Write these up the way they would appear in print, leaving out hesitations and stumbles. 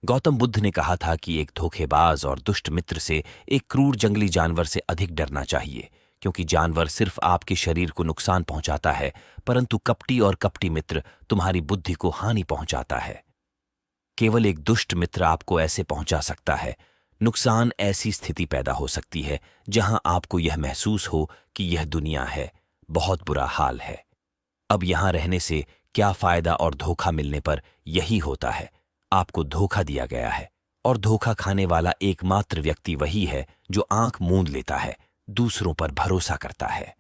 गौतम बुद्ध ने कहा था कि एक धोखेबाज और दुष्ट मित्र से एक क्रूर जंगली जानवर से अधिक डरना चाहिए, क्योंकि जानवर सिर्फ आपके शरीर को नुकसान पहुंचाता है, परंतु कपटी और कपटी मित्र तुम्हारी बुद्धि को हानि पहुंचाता है। केवल एक दुष्ट मित्र आपको ऐसे पहुंचा सकता है। नुकसान ऐसी स्थिति पैदा हो सकती है जहां आपको यह महसूस हो कि यह दुनिया है, बहुत बुरा हाल है, अब यहां रहने से क्या फायदा, और धोखा मिलने पर यही होता है, आपको धोखा दिया गया है। और धोखा खाने वाला एकमात्र व्यक्ति वही है जो आंख मूंद लेता है, दूसरों पर भरोसा करता है।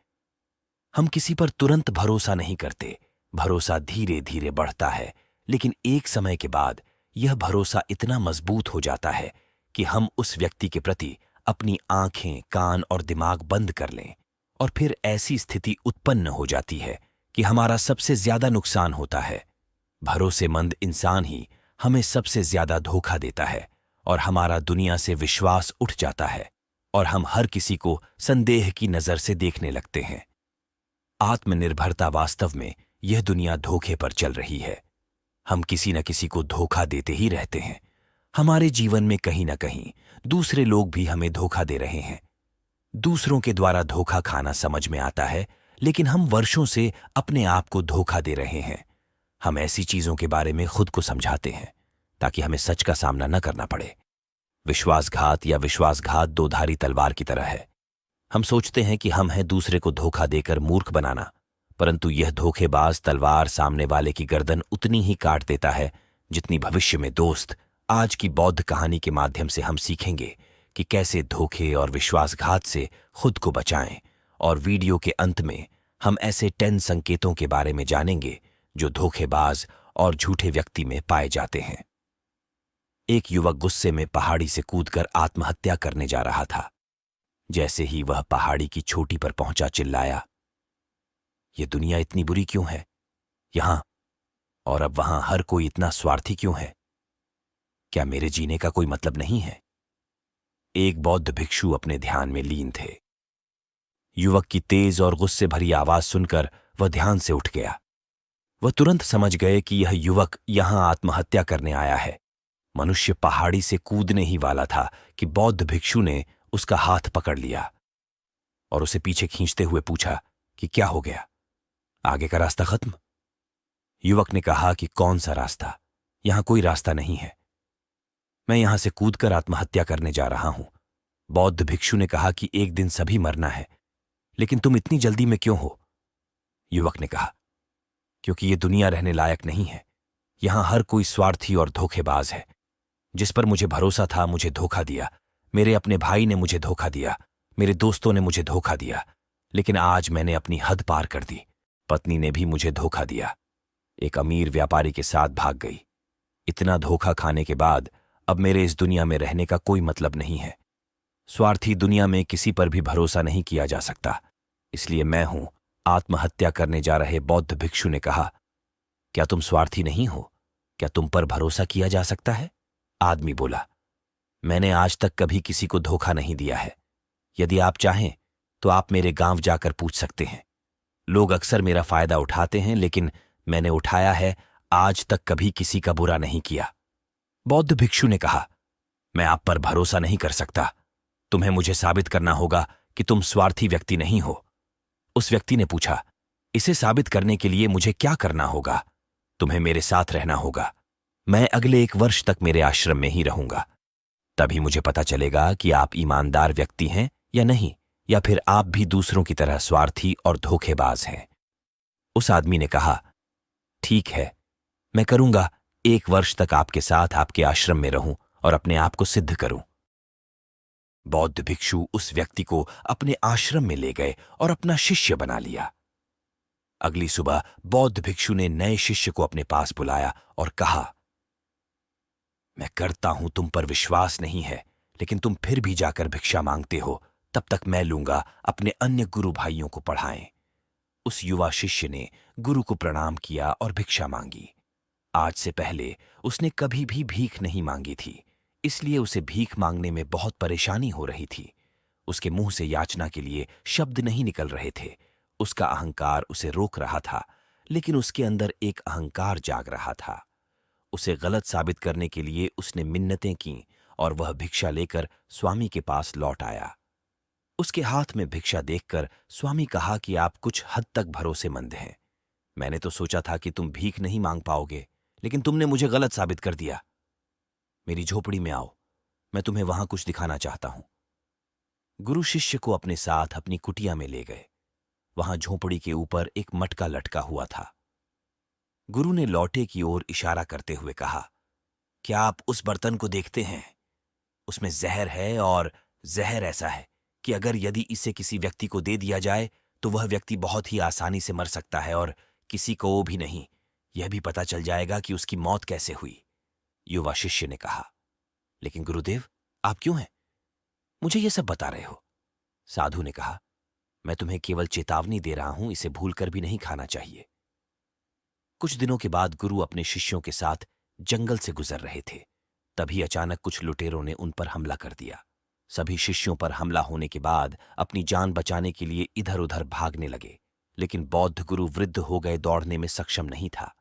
हम किसी पर तुरंत भरोसा नहीं करते, भरोसा धीरे धीरे बढ़ता है, लेकिन एक समय के बाद यह भरोसा इतना मजबूत हो जाता है कि हम उस व्यक्ति के प्रति अपनी आंखें, कान और दिमाग बंद कर लें, और फिर ऐसी स्थिति उत्पन्न हो जाती है कि हमारा सबसे ज्यादा नुकसान होता है। भरोसेमंद इंसान ही हमें सबसे ज्यादा धोखा देता है, और हमारा दुनिया से विश्वास उठ जाता है, और हम हर किसी को संदेह की नजर से देखने लगते हैं। आत्मनिर्भरता वास्तव में यह दुनिया धोखे पर चल रही है। हम किसी न किसी को धोखा देते ही रहते हैं। हमारे जीवन में कहीं न कहीं दूसरे लोग भी हमें धोखा दे रहे हैं। दूसरों के द्वारा धोखा खाना समझ में आता है, लेकिन हम वर्षों से अपने आप को धोखा दे रहे हैं। हम ऐसी चीजों के बारे में खुद को समझाते हैं ताकि हमें सच का सामना न करना पड़े। विश्वासघात या विश्वासघात दोधारी तलवार की तरह है। हम सोचते हैं कि हम हैं दूसरे को धोखा देकर मूर्ख बनाना, परंतु यह धोखेबाज तलवार सामने वाले की गर्दन उतनी ही काट देता है जितनी भविष्य में दोस्त। आज की बौद्ध कहानी के माध्यम से हम सीखेंगे कि कैसे धोखे और विश्वासघात से खुद को बचाएं, और वीडियो के अंत में हम ऐसे 10 संकेतों के बारे में जानेंगे जो धोखेबाज और झूठे व्यक्ति में पाए जाते हैं। एक युवक गुस्से में पहाड़ी से कूदकर आत्महत्या करने जा रहा था। जैसे ही वह पहाड़ी की चोटी पर पहुंचा, चिल्लाया, "यह दुनिया इतनी बुरी क्यों है? यहां और अब वहां हर कोई इतना स्वार्थी क्यों है? क्या मेरे जीने का कोई मतलब नहीं है?" एक बौद्ध भिक्षु अपने ध्यान में लीन थे। युवक की तेज और गुस्से भरी आवाज सुनकर वह ध्यान से उठ गया। वह तुरंत समझ गए कि यह युवक यहां आत्महत्या करने आया है। मनुष्य पहाड़ी से कूदने ही वाला था कि बौद्ध भिक्षु ने उसका हाथ पकड़ लिया और उसे पीछे खींचते हुए पूछा कि क्या हो गया, आगे का रास्ता खत्म? युवक ने कहा कि कौन सा रास्ता, यहां कोई रास्ता नहीं है। मैं यहां से कूदकर आत्महत्या करने जा रहा हूं। बौद्ध भिक्षु ने कहा कि एक दिन सभी मरना है, लेकिन तुम इतनी जल्दी में क्यों हो? युवक ने कहा, क्योंकि ये दुनिया रहने लायक नहीं है। यहां हर कोई स्वार्थी और धोखेबाज है। जिस पर मुझे भरोसा था मुझे धोखा दिया। मेरे अपने भाई ने मुझे धोखा दिया, मेरे दोस्तों ने मुझे धोखा दिया, लेकिन आज मैंने अपनी हद पार कर दी। पत्नी ने भी मुझे धोखा दिया, एक अमीर व्यापारी के साथ भाग गई। इतना धोखा खाने के बाद अब मेरे इस दुनिया में रहने का कोई मतलब नहीं है। स्वार्थी दुनिया में किसी पर भी भरोसा नहीं किया जा सकता, इसलिए मैं हूं आत्महत्या करने जा रहे बौद्ध भिक्षु ने कहा, क्या तुम स्वार्थी नहीं हो? क्या तुम पर भरोसा किया जा सकता है? आदमी बोला, मैंने आज तक कभी किसी को धोखा नहीं दिया है। यदि आप चाहें तो आप मेरे गांव जाकर पूछ सकते हैं। लोग अक्सर मेरा फायदा उठाते हैं, लेकिन मैंने उठाया है, आज तक कभी किसी का बुरा नहीं किया। बौद्ध भिक्षु ने कहा, मैं आप पर भरोसा नहीं कर सकता। तुम्हें मुझे साबित करना होगा कि तुम स्वार्थी व्यक्ति नहीं हो। उस व्यक्ति ने पूछा, इसे साबित करने के लिए मुझे क्या करना होगा? तुम्हें मेरे साथ रहना होगा। मैं अगले 1 वर्ष तक मेरे आश्रम में ही रहूंगा। तभी मुझे पता चलेगा कि आप ईमानदार व्यक्ति हैं या नहीं, या फिर आप भी दूसरों की तरह स्वार्थी और धोखेबाज हैं। उस आदमी ने कहा, ठीक है, मैं करूंगा। 1 वर्ष तक आपके साथ आपके आश्रम में रहूं और अपने आप को सिद्ध करूं। बौद्ध भिक्षु उस व्यक्ति को अपने आश्रम में ले गए और अपना शिष्य बना लिया। अगली सुबह बौद्ध भिक्षु ने नए शिष्य को अपने पास बुलाया और कहा, मैं करता हूं तुम पर विश्वास नहीं है, लेकिन तुम फिर भी जाकर भिक्षा मांगते हो। तब तक मैं लूंगा अपने अन्य गुरु भाइयों को पढ़ाएं। उस युवा शिष्य ने गुरु को प्रणाम किया और भिक्षा मांगी। आज से पहले उसने कभी भी भीख नहीं मांगी थी, इसलिए उसे भीख मांगने में बहुत परेशानी हो रही थी। उसके मुंह से याचना के लिए शब्द नहीं निकल रहे थे। उसका अहंकार उसे रोक रहा था, लेकिन उसके अंदर एक अहंकार जाग रहा था। उसे गलत साबित करने के लिए उसने मिन्नतें की और वह भिक्षा लेकर स्वामी के पास लौट आया। उसके हाथ में भिक्षा देखकर स्वामी कहा कि आप कुछ हद तक भरोसेमंद हैं। मैंने तो सोचा था कि तुम भीख नहीं मांग पाओगे, लेकिन तुमने मुझे गलत साबित कर दिया। मेरी झोपड़ी में आओ, मैं तुम्हें वहां कुछ दिखाना चाहता हूं। गुरु शिष्य को अपने साथ अपनी कुटिया में ले गए। वहां झोपड़ी के ऊपर एक मटका लटका हुआ था। गुरु ने लौटे की ओर इशारा करते हुए कहा, क्या आप उस बर्तन को देखते हैं? उसमें जहर है, और जहर ऐसा है कि अगर यदि इसे किसी व्यक्ति को दे दिया जाए तो वह व्यक्ति बहुत ही आसानी से मर सकता है, और किसी को भी नहीं यह भी पता चल जाएगा कि उसकी मौत कैसे हुई। युवा शिष्य ने कहा, लेकिन गुरुदेव, आप क्यों हैं? मुझे यह सब बता रहे हो? साधु ने कहा, मैं तुम्हें केवल चेतावनी दे रहा हूं, इसे भूलकर भी नहीं खाना चाहिए। कुछ दिनों के बाद गुरु अपने शिष्यों के साथ जंगल से गुजर रहे थे। तभी अचानक कुछ लुटेरों ने उन पर हमला कर दिया। सभी शिष्यों पर हमला होने के बाद अपनी जान बचाने के लिए इधर उधर भागने लगे, लेकिन बौद्ध गुरु वृद्ध हो गए, दौड़ने में सक्षम नहीं था।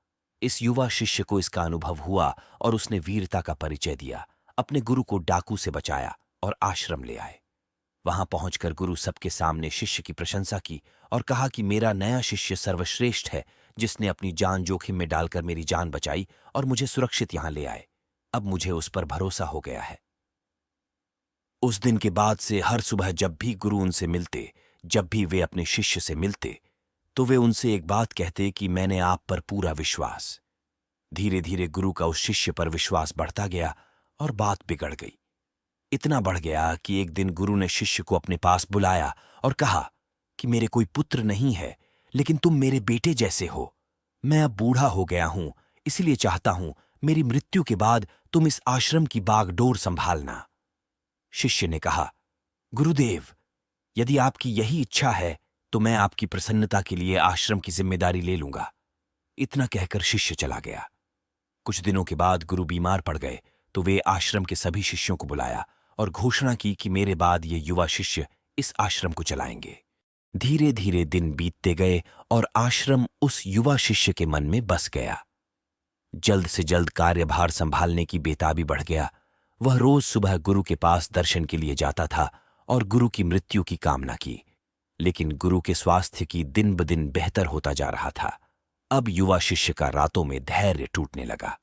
इस युवा शिष्य को इसका अनुभव हुआ और उसने वीरता का परिचय दिया, अपने गुरु को डाकू से बचाया और आश्रम ले आए। वहां पहुंचकर गुरु सबके सामने शिष्य की प्रशंसा की और कहा कि मेरा नया शिष्य सर्वश्रेष्ठ है, जिसने अपनी जान जोखिम में डालकर मेरी जान बचाई और मुझे सुरक्षित यहां ले आए। अब मुझे उस पर भरोसा हो गया है। उस दिन के बाद से हर सुबह जब भी गुरु उनसे मिलते, जब भी वे अपने शिष्य से मिलते, तो वे उनसे एक बात कहते कि मैंने आप पर पूरा विश्वास। धीरे धीरे गुरु का उस शिष्य पर विश्वास बढ़ता गया और बात बिगड़ गई। इतना बढ़ गया कि एक दिन गुरु ने शिष्य को अपने पास बुलाया और कहा कि मेरे कोई पुत्र नहीं है, लेकिन तुम मेरे बेटे जैसे हो। मैं अब बूढ़ा हो गया हूं, इसलिए चाहता हूं मेरी मृत्यु के बाद तुम इस आश्रम की बागडोर संभालना। शिष्य ने कहा, गुरुदेव, यदि आपकी यही इच्छा है तो मैं आपकी प्रसन्नता के लिए आश्रम की जिम्मेदारी ले लूंगा। इतना कहकर शिष्य चला गया। कुछ दिनों के बाद गुरु बीमार पड़ गए तो वे आश्रम के सभी शिष्यों को बुलाया और घोषणा की कि मेरे बाद ये युवा शिष्य इस आश्रम को चलाएंगे। धीरे धीरे दिन बीतते गए और आश्रम उस युवा शिष्य के मन में बस गया। जल्द से जल्द कार्यभार संभालने की बेताबी बढ़ गया। वह रोज सुबह गुरु के पास दर्शन के लिए जाता था और गुरु की मृत्यु की कामना की, लेकिन गुरु के स्वास्थ्य की दिन ब दिन बेहतर होता जा रहा था। अब युवा शिष्य का रातों में धैर्य टूटने लगा।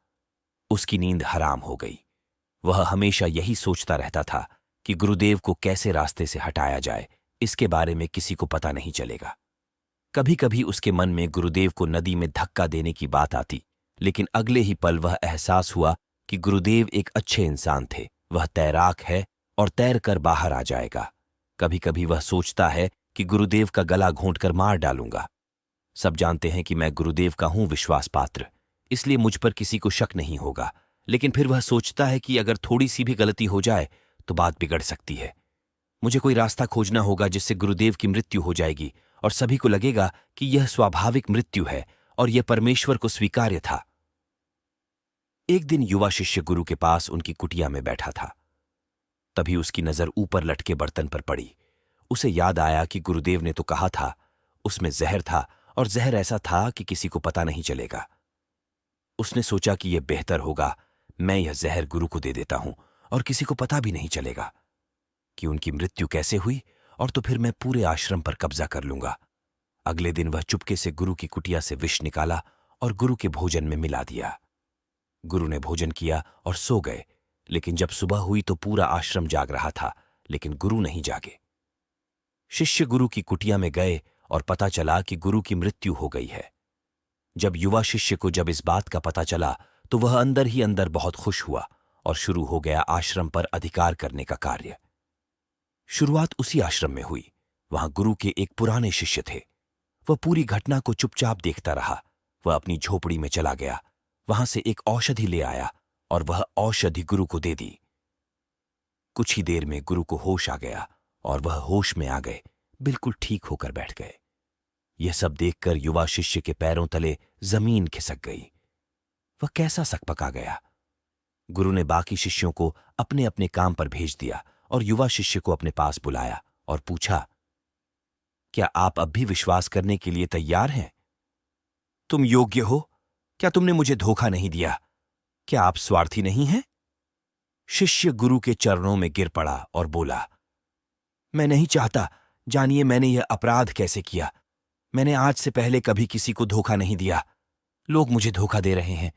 उसकी नींद हराम हो गई। वह हमेशा यही सोचता रहता था कि गुरुदेव को कैसे रास्ते से हटाया जाए, इसके बारे में किसी को पता नहीं चलेगा। कभी कभी उसके मन में गुरुदेव को नदी में धक्का देने की बात आती, लेकिन अगले ही पल वह एहसास हुआ कि गुरुदेव एक अच्छे इंसान थे। वह तैराक है और तैर कर बाहर आ जाएगा। कभी कभी वह सोचता है कि गुरुदेव का गला घोंटकर मार डालूंगा। सब जानते हैं कि मैं गुरुदेव का हूं विश्वास पात्र, इसलिए मुझ पर किसी को शक नहीं होगा। लेकिन फिर वह सोचता है कि अगर थोड़ी सी भी गलती हो जाए तो बात बिगड़ सकती है। मुझे कोई रास्ता खोजना होगा जिससे गुरुदेव की मृत्यु हो जाएगी और सभी को लगेगा कि यह स्वाभाविक मृत्यु है और यह परमेश्वर को स्वीकार्य था। एक दिन युवा शिष्य गुरु के पास उनकी कुटिया में बैठा था। तभी उसकी नजर ऊपर लटके बर्तन पर पड़ी। उसे याद आया कि गुरुदेव ने तो कहा था उसमें जहर था, और जहर ऐसा था कि किसी को पता नहीं चलेगा। उसने सोचा कि यह बेहतर होगा मैं यह जहर गुरु को दे देता हूं और किसी को पता भी नहीं चलेगा कि उनकी मृत्यु कैसे हुई, और तो फिर मैं पूरे आश्रम पर कब्जा कर लूंगा। अगले दिन वह चुपके से गुरु की कुटिया से विष निकाला और गुरु के भोजन में मिला दिया। गुरु ने भोजन किया और सो गए, लेकिन जब सुबह हुई तो पूरा आश्रम जाग रहा था, लेकिन गुरु नहीं जागे। शिष्य गुरु की कुटिया में गए और पता चला कि गुरु की मृत्यु हो गई है। जब युवा शिष्य को जब इस बात का पता चला तो वह अंदर ही अंदर बहुत खुश हुआ और शुरू हो गया आश्रम पर अधिकार करने का कार्य। शुरुआत उसी आश्रम में हुई। वहां गुरु के एक पुराने शिष्य थे। वह पूरी घटना को चुपचाप देखता रहा। वह अपनी झोपड़ी में चला गया, वहां से एक औषधि ले आया और वह औषधि गुरु को दे दी। कुछ ही देर में गुरु को होश आ गया और वह होश में आ गए, बिल्कुल ठीक होकर बैठ गए। यह सब देखकर युवा शिष्य के पैरों तले जमीन खिसक गई। वह कैसा सकपका गया। गुरु ने बाकी शिष्यों को अपने अपने काम पर भेज दिया और युवा शिष्य को अपने पास बुलाया और पूछा, क्या आप अब भी विश्वास करने के लिए तैयार हैं? तुम योग्य हो? क्या तुमने मुझे धोखा नहीं दिया? क्या आप स्वार्थी नहीं हैं? शिष्य गुरु के चरणों में गिर पड़ा और बोला, मैं नहीं चाहता। जानिए मैंने यह अपराध कैसे किया। मैंने आज से पहले कभी किसी को धोखा नहीं दिया। लोग मुझे धोखा दे रहे हैं,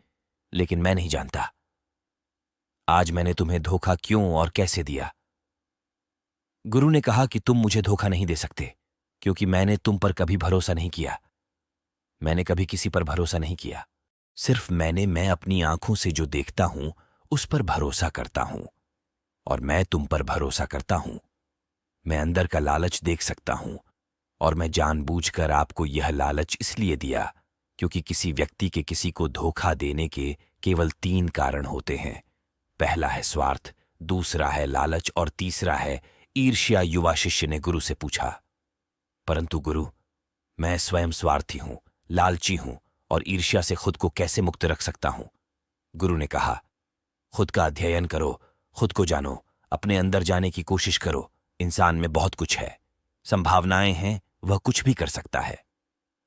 लेकिन मैं नहीं जानता आज मैंने तुम्हें धोखा क्यों और कैसे दिया। गुरु ने कहा कि तुम मुझे धोखा नहीं दे सकते, क्योंकि मैंने तुम पर कभी भरोसा नहीं किया। मैंने कभी किसी पर भरोसा नहीं किया। सिर्फ मैं अपनी आंखों से जो देखता हूं उस पर भरोसा करता हूं, और मैं तुम पर भरोसा करता हूं। मैं अंदर का लालच देख सकता हूं, और मैं जानबूझकर आपको यह लालच इसलिए दिया क्योंकि किसी व्यक्ति के किसी को धोखा देने के केवल 3 कारण होते हैं। पहला है स्वार्थ, दूसरा है लालच और तीसरा है ईर्ष्या। युवा शिष्य ने गुरु से पूछा, परंतु गुरु, मैं स्वयं स्वार्थी हूं, लालची हूं और ईर्ष्या से खुद को कैसे मुक्त रख सकता हूं? गुरु ने कहा, खुद का अध्ययन करो, खुद को जानो, अपने अंदर जाने की कोशिश करो। इंसान में बहुत कुछ है, संभावनाएं हैं, वह कुछ भी कर सकता है।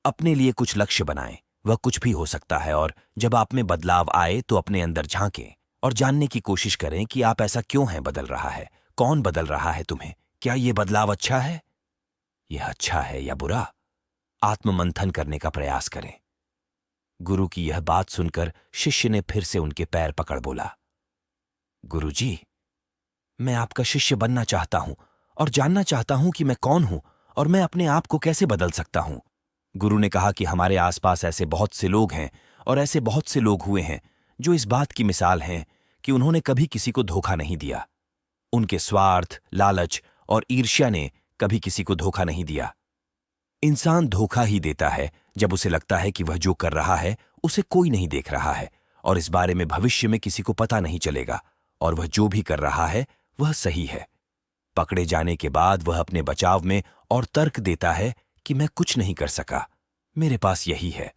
अपने लिए कुछ लक्ष्य बनाएं, वह कुछ भी हो सकता है। और जब आप में बदलाव आए तो अपने अंदर झांकें और जानने की कोशिश करें कि आप ऐसा क्यों है बदल रहा है, कौन बदल रहा है तुम्हें, क्या यह बदलाव अच्छा है, यह अच्छा है या बुरा। आत्ममंथन करने का प्रयास करें। गुरु की यह बात सुनकर शिष्य ने फिर से उनके पैर पकड़ बोला, गुरुजी, मैं आपका शिष्य बनना चाहता हूं और जानना चाहता हूं कि मैं कौन हूं और मैं अपने आप को कैसे बदल सकता हूं। गुरु ने कहा कि हमारे आसपास ऐसे बहुत से लोग हैं और ऐसे बहुत से लोग हुए हैं जो इस बात की मिसाल हैं कि उन्होंने कभी किसी को धोखा नहीं दिया। उनके स्वार्थ, लालच और ईर्ष्या ने कभी किसी को धोखा नहीं दिया। इंसान धोखा ही देता है जब उसे लगता है कि वह जो कर रहा है उसे कोई नहीं देख रहा है और इस बारे में भविष्य में किसी को पता नहीं चलेगा, और वह जो भी कर रहा है वह सही है। पकड़े जाने के बाद वह अपने बचाव में और तर्क देता है कि मैं कुछ नहीं कर सका, मेरे पास यही है।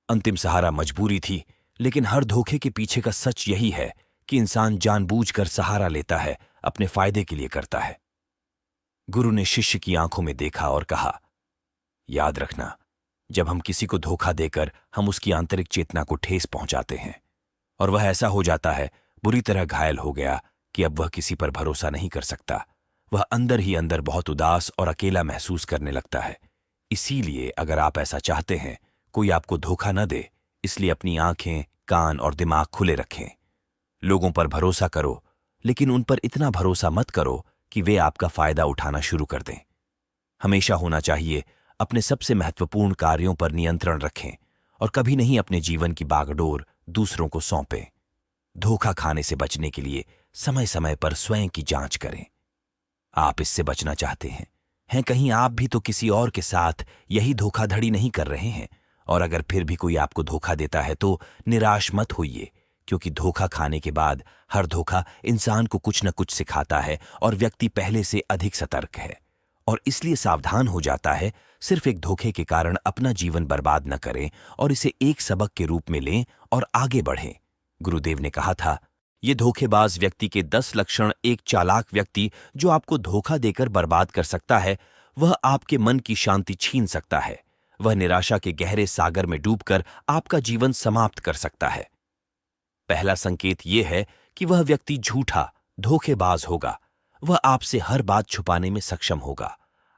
अंतिम सहारा मजबूरी थी, लेकिन हर धोखे के पीछे का सच यही है कि इंसान जानबूझकर सहारा लेता है, अपने फायदे के लिए करता है। गुरु ने शिष्य की आंखों में देखा और कहा, याद रखना, जब हम किसी को धोखा देकर हम उसकी आंतरिक चेतना को ठेस पहुंचाते हैं और वह ऐसा हो जाता है, बुरी तरह घायल हो गया कि अब वह किसी पर भरोसा नहीं कर सकता। वह अंदर ही अंदर बहुत उदास और अकेला महसूस करने लगता है। इसीलिए अगर आप ऐसा चाहते हैं कोई आपको धोखा न दे, इसलिए अपनी आंखें, कान और दिमाग खुले रखें। लोगों पर भरोसा करो, लेकिन उन पर इतना भरोसा मत करो कि वे आपका फायदा उठाना शुरू कर दें। हमेशा होना चाहिए अपने सबसे महत्वपूर्ण कार्यों पर नियंत्रण रखें और कभी नहीं अपने जीवन की बागडोर दूसरों को सौंपें। धोखा खाने से बचने के लिए समय समय पर स्वयं की जांच करें। आप इससे बचना चाहते हैं कहीं आप भी तो किसी और के साथ यही धोखाधड़ी नहीं कर रहे हैं? और अगर फिर भी कोई आपको धोखा देता है तो निराश मत होइए, क्योंकि धोखा खाने के बाद हर धोखा इंसान को कुछ न कुछ सिखाता है और व्यक्ति पहले से अधिक सतर्क है और इसलिए सावधान हो जाता है। सिर्फ एक धोखे के कारण अपना जीवन बर्बाद न करें और इसे एक सबक के रूप में लें और आगे बढ़ें। गुरुदेव ने कहा था, ये धोखेबाज व्यक्ति के 10 लक्षण एक चालाक व्यक्ति जो आपको धोखा देकर बर्बाद कर सकता है, वह आपके मन की शांति छीन सकता है। वह निराशा के गहरे सागर में डूबकर आपका जीवन समाप्त कर सकता है। पहला संकेत यह है कि वह व्यक्ति झूठा, धोखेबाज होगा। वह आपसे हर बात छुपाने में सक्षम होगा।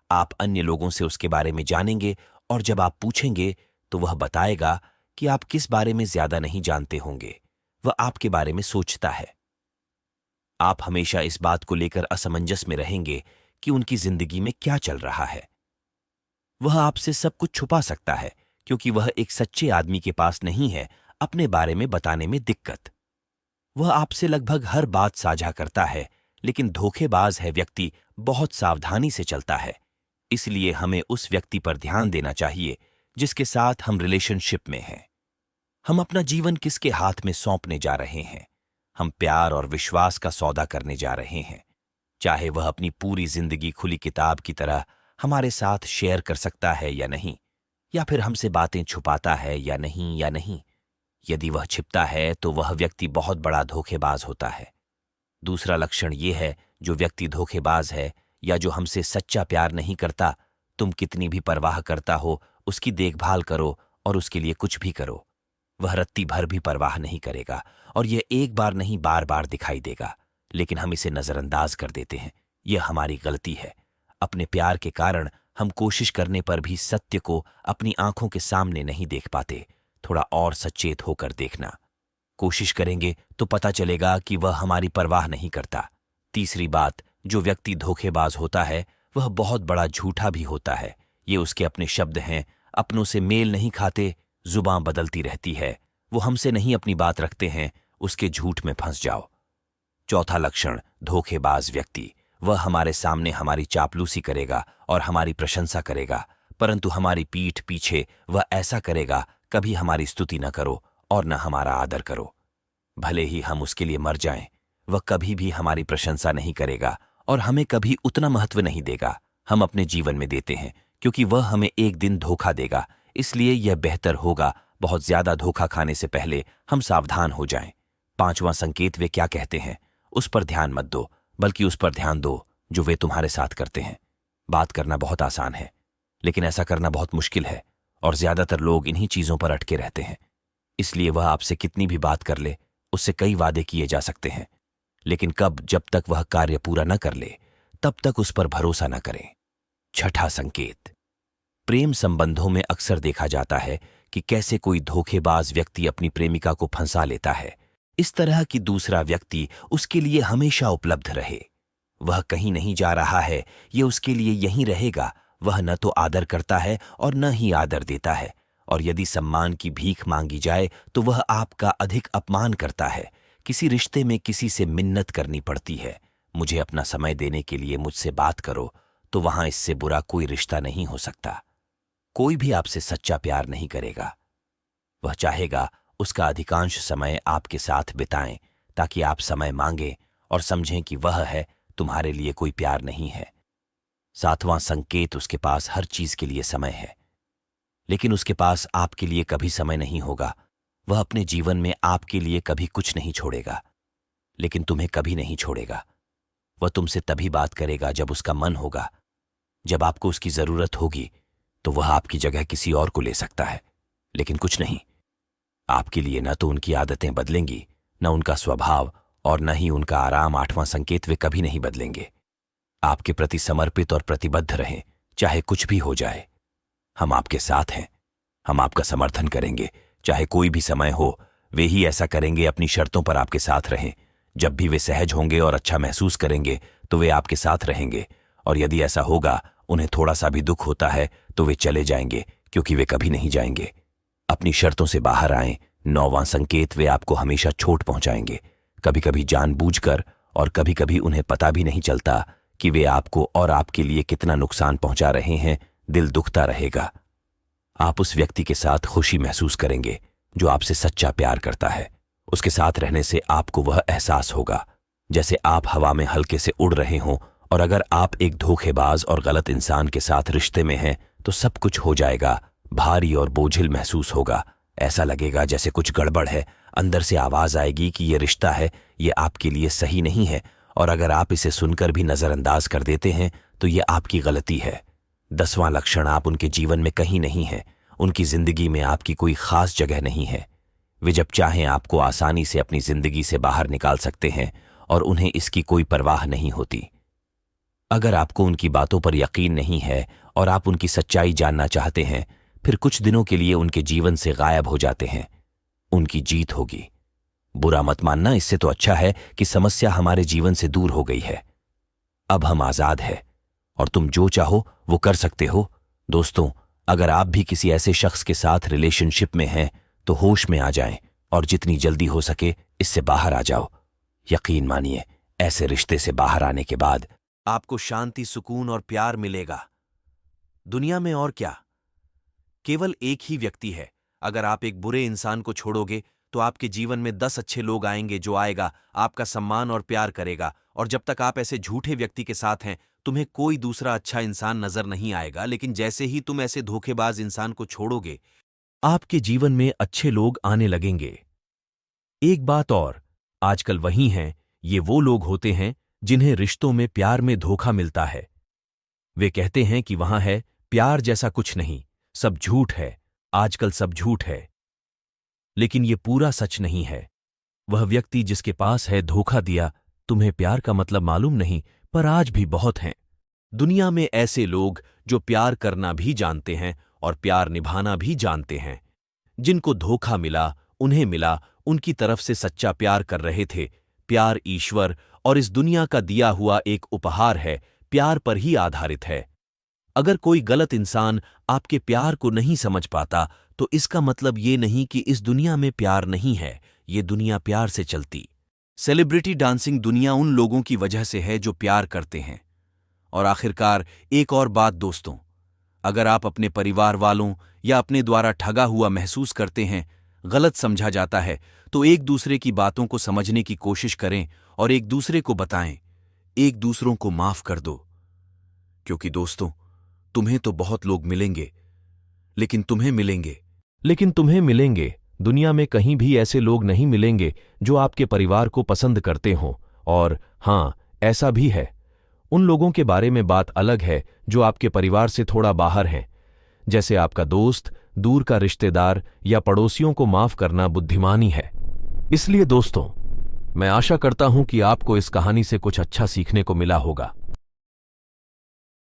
आप अन्य लोगों से उसके बारे में जानेंगे और जब आप पूछेंगे तो वह बताएगा कि आप किस बारे में ज्यादा नहीं जानते होंगे, वह आपके बारे में सोचता है। आप हमेशा इस बात को लेकर असमंजस में रहेंगे कि उनकी जिंदगी में क्या चल रहा है। वह आपसे सब कुछ छुपा सकता है क्योंकि वह एक सच्चे आदमी के पास नहीं है अपने बारे में बताने में दिक्कत। वह आपसे लगभग हर बात साझा करता है, लेकिन धोखेबाज है व्यक्ति बहुत सावधानी से चलता है। इसलिए हमें उस व्यक्ति पर ध्यान देना चाहिए जिसके साथ हम रिलेशनशिप में हैं। हम अपना जीवन किसके हाथ में सौंपने जा रहे हैं? हम प्यार और विश्वास का सौदा करने जा रहे हैं। चाहे वह अपनी पूरी जिंदगी खुली किताब की तरह हमारे साथ शेयर कर सकता है या नहीं, या फिर हमसे बातें छुपाता है या नहीं। यदि वह छिपता है तो वह व्यक्ति बहुत बड़ा धोखेबाज होता है। दूसरा लक्षण यह है, जो व्यक्ति धोखेबाज है या जो हमसे सच्चा प्यार नहीं करता, तुम कितनी भी परवाह करता हो उसकी देखभाल करो और उसके लिए कुछ भी करो। वह रत्ती भर भी परवाह नहीं करेगा और यह एक बार नहीं बार बार दिखाई देगा, लेकिन हम इसे नजरअंदाज कर देते हैं। यह हमारी गलती है। अपने प्यार के कारण हम कोशिश करने पर भी सत्य को अपनी आंखों के सामने नहीं देख पाते। थोड़ा और सचेत होकर देखना। कोशिश करेंगे तो पता चलेगा कि वह हमारी परवाह नहीं करता। तीसरी बात, जो व्यक्ति धोखेबाज होता है वह बहुत बड़ा झूठा भी होता है। ये उसके अपने शब्द हैं, अपनों से मेल नहीं खाते, जुबान बदलती रहती है। वो हमसे नहीं अपनी बात रखते हैं, उसके झूठ में फंस जाओ। चौथा लक्षण, धोखेबाज व्यक्ति। वह हमारे सामने हमारी चापलूसी करेगा और हमारी प्रशंसा करेगा, परंतु हमारी पीठ पीछे वह ऐसा करेगा, कभी हमारी स्तुति न करो और न हमारा आदर करो। भले ही हम उसके लिए मर जाएं, वह कभी भी हमारी प्रशंसा नहीं करेगा और हमें कभी उतना महत्व नहीं देगा हम अपने जीवन में देते हैं, क्योंकि वह हमें एक दिन धोखा देगा। इसलिए यह बेहतर होगा बहुत ज्यादा धोखा खाने से पहले हम सावधान हो जाएं। पांचवां संकेत, वे क्या कहते हैं उस पर ध्यान मत दो, बल्कि उस पर ध्यान दो जो वे तुम्हारे साथ करते हैं। बात करना बहुत आसान है, लेकिन ऐसा करना बहुत मुश्किल है और ज्यादातर लोग इन्हीं चीजों पर अटके रहते हैं। इसलिए वह आपसे कितनी भी बात कर ले, उससे कई वादे किए जा सकते हैं, लेकिन कब, जब तक वह कार्य पूरा न कर ले तब तक उस पर भरोसा न करें। छठा संकेत, प्रेम संबंधों में अक्सर देखा जाता है कि कैसे कोई धोखेबाज व्यक्ति अपनी प्रेमिका को फंसा लेता है, इस तरह कि दूसरा व्यक्ति उसके लिए हमेशा उपलब्ध रहे। वह कहीं नहीं जा रहा है, ये उसके लिए यहीं रहेगा। वह न तो आदर करता है और न ही आदर देता है, और यदि सम्मान की भीख मांगी जाए तो वह आपका अधिक अपमान करता है। किसी रिश्ते में किसी से मिन्नत करनी पड़ती है, मुझे अपना समय देने के लिए मुझसे बात करो, तो वहां इससे बुरा कोई रिश्ता नहीं हो सकता। कोई भी आपसे सच्चा प्यार नहीं करेगा। वह चाहेगा उसका अधिकांश समय आपके साथ बिताएं, ताकि आप समय मांगें और समझें कि वह है, तुम्हारे लिए कोई प्यार नहीं है। सातवां संकेत, उसके पास हर चीज के लिए समय है, लेकिन उसके पास आपके लिए कभी समय नहीं होगा। वह अपने जीवन में आपके लिए कभी कुछ नहीं छोड़ेगा, लेकिन तुम्हें कभी नहीं छोड़ेगा। वह तुमसे तभी बात करेगा जब उसका मन होगा। जब आपको उसकी जरूरत होगी तो वह आपकी जगह किसी और को ले सकता है, लेकिन कुछ नहीं। आपके लिए न तो उनकी आदतें बदलेंगी, न उनका स्वभाव, और न ही उनका आराम। आठवां संकेत, वे कभी नहीं बदलेंगे। आपके प्रति समर्पित और प्रतिबद्ध रहें, चाहे कुछ भी हो जाए। हम आपके साथ हैं, हम आपका समर्थन करेंगे, चाहे कोई भी समय हो। वे ही ऐसा करेंगे, अपनी शर्तों पर आपके साथ रहें। जब भी वे सहज होंगे और अच्छा महसूस करेंगे तो वे आपके साथ रहेंगे, और यदि ऐसा होगा, उन्हें थोड़ा सा भी दुख होता है, तो वे चले जाएंगे, क्योंकि वे कभी नहीं जाएंगे। अपनी शर्तों से बाहर आएं। नौवां संकेत, वे आपको हमेशा चोट पहुंचाएंगे, कभी कभी जानबूझकर, और कभी कभी उन्हें पता भी नहीं चलता कि वे आपको और आपके लिए कितना नुकसान पहुंचा रहे हैं। दिल दुखता रहेगा। आप उस व्यक्ति के साथ खुशी महसूस करेंगे जो आपसे सच्चा प्यार करता है। उसके साथ रहने से आपको वह एहसास होगा जैसे आप हवा में हल्के से उड़ रहे हों, और अगर आप एक धोखेबाज और गलत इंसान के साथ रिश्ते में हैं तो सब कुछ हो जाएगा, भारी और बोझिल महसूस होगा। ऐसा लगेगा जैसे कुछ गड़बड़ है। अंदर से आवाज आएगी कि ये रिश्ता है, ये आपके लिए सही नहीं है, और अगर आप इसे सुनकर भी नजरअंदाज कर देते हैं तो ये आपकी गलती है। 10वां लक्षण, आप उनके जीवन में कहीं नहीं हैं। उनकी जिंदगी में आपकी कोई खास जगह नहीं है। वे जब चाहें आपको आसानी से अपनी जिंदगी से बाहर निकाल सकते हैं, और उन्हें इसकी कोई परवाह नहीं होती। अगर आपको उनकी बातों पर यकीन नहीं है और आप उनकी सच्चाई जानना चाहते हैं, फिर कुछ दिनों के लिए उनके जीवन से गायब हो जाते हैं। उनकी जीत होगी। बुरा मत मानना, इससे तो अच्छा है कि समस्या हमारे जीवन से दूर हो गई है। अब हम आजाद हैं और तुम जो चाहो वो कर सकते हो। दोस्तों, अगर आप भी किसी ऐसे शख्स के साथ रिलेशनशिप में हैं तो होश में आ जाएं और जितनी जल्दी हो सके इससे बाहर आ जाओ। यकीन मानिए, ऐसे रिश्ते से बाहर आने के बाद आपको शांति, सुकून और प्यार मिलेगा। दुनिया में और क्या, केवल एक ही व्यक्ति है। अगर आप एक बुरे इंसान को छोड़ोगे तो आपके जीवन में 10 अच्छे लोग आएंगे, जो आएगा आपका सम्मान और प्यार करेगा। और जब तक आप ऐसे झूठे व्यक्ति के साथ हैं, तुम्हें कोई दूसरा अच्छा इंसान नजर नहीं आएगा। लेकिन जैसे ही तुम ऐसे धोखेबाज इंसान को छोड़ोगे, आपके जीवन में अच्छे लोग आने लगेंगे। एक बात और, आजकल वही हैं, ये वो लोग होते हैं जिन्हें रिश्तों में प्यार में धोखा मिलता है। वे कहते हैं कि वहां है प्यार जैसा कुछ नहीं, सब झूठ है, आजकल सब झूठ है। लेकिन ये पूरा सच नहीं है। वह व्यक्ति जिसके पास है धोखा दिया, तुम्हें प्यार का मतलब मालूम नहीं, पर आज भी बहुत हैं। दुनिया में ऐसे लोग जो प्यार करना भी जानते हैं और प्यार निभाना भी जानते हैं। जिनको धोखा मिला, उन्हें मिला, उनकी तरफ से सच्चा प्यार कर रहे थे। प्यार ईश्वर और इस दुनिया का दिया हुआ एक उपहार है, प्यार पर ही आधारित है। अगर कोई गलत इंसान आपके प्यार को नहीं समझ पाता, तो इसका मतलब ये नहीं कि इस दुनिया में प्यार नहीं है, ये दुनिया प्यार से चलती। सेलिब्रिटी डांसिंग दुनिया उन लोगों की वजह से है जो प्यार करते हैं। और आखिरकार एक और बात दोस्तों, अगर आप अपने परिवार वालों या अपने द्वारा ठगा हुआ महसूस करते हैं, गलत समझा जाता है, तो एक दूसरे की बातों को समझने की कोशिश करें और एक दूसरे को बताएं, एक दूसरों को माफ कर दो। क्योंकि दोस्तों, तुम्हें तो बहुत लोग मिलेंगे, लेकिन तुम्हें मिलेंगे दुनिया में कहीं भी ऐसे लोग नहीं मिलेंगे जो आपके परिवार को पसंद करते हों। और हां, ऐसा भी है, उन लोगों के बारे में बात अलग है जो आपके परिवार से थोड़ा बाहर हैं, जैसे आपका दोस्त, दूर का रिश्तेदार या पड़ोसियों को माफ करना बुद्धिमानी है। इसलिए दोस्तों, मैं आशा करता हूं कि आपको इस कहानी से कुछ अच्छा सीखने को मिला होगा।